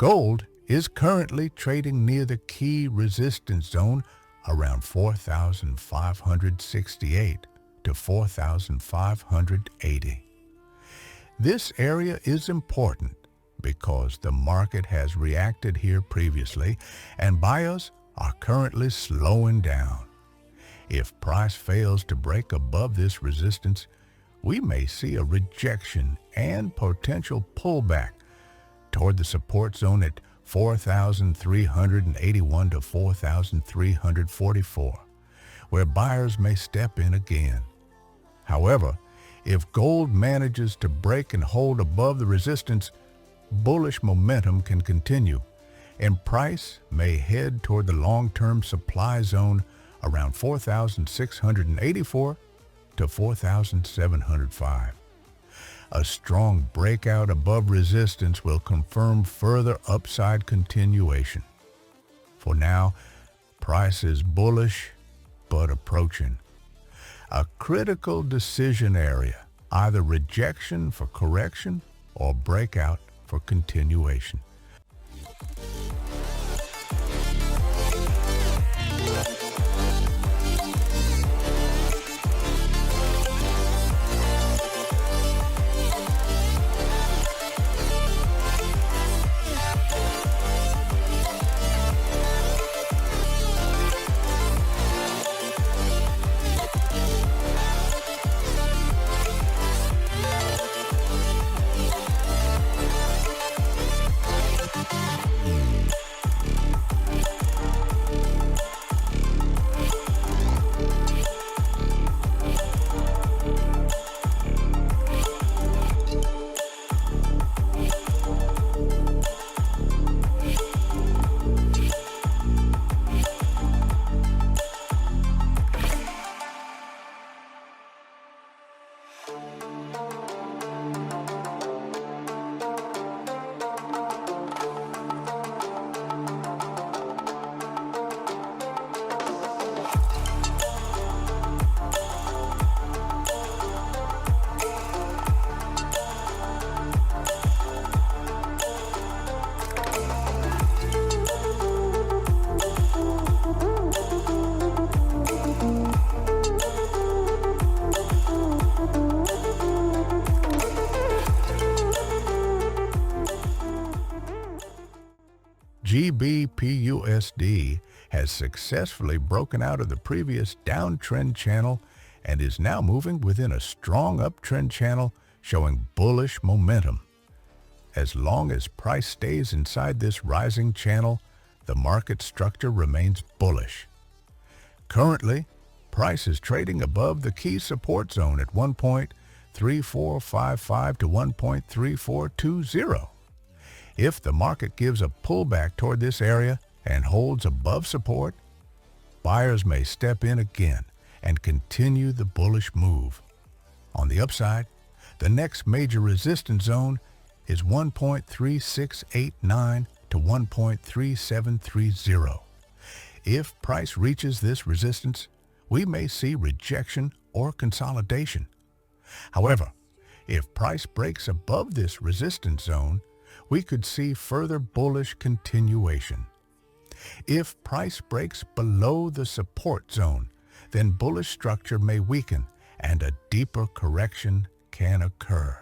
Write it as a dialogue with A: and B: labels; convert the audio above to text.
A: Gold is currently trading near the key resistance zone around 4,568 to 4,580. This area is important because the market has reacted here previously and buyers are currently slowing down. If price fails to break above this resistance, we may see a rejection and potential pullback toward the support zone at 4,381 to 4,344, where buyers may step in again. However, if gold manages to break and hold above the resistance, bullish momentum can continue, and price may head toward the long-term supply zone around 4,684 to 4,705. A strong breakout above resistance will confirm further upside continuation. For now, price is bullish but approaching a critical decision area, either rejection for correction or breakout for continuation. GBPUSD has successfully broken out of the previous downtrend channel and is now moving within a strong uptrend channel showing bullish momentum. As long as price stays inside this rising channel, the market structure remains bullish. Currently, price is trading above the key support zone at 1.3455 to 1.3420. If the market gives a pullback toward this area and holds above support, buyers may step in again and continue the bullish move. On the upside, the next major resistance zone is 1.3689 to 1.3730. If price reaches this resistance, we may see rejection or consolidation. However, if price breaks above this resistance zone, we could see further bullish continuation. If price breaks below the support zone, then bullish structure may weaken and a deeper correction can occur.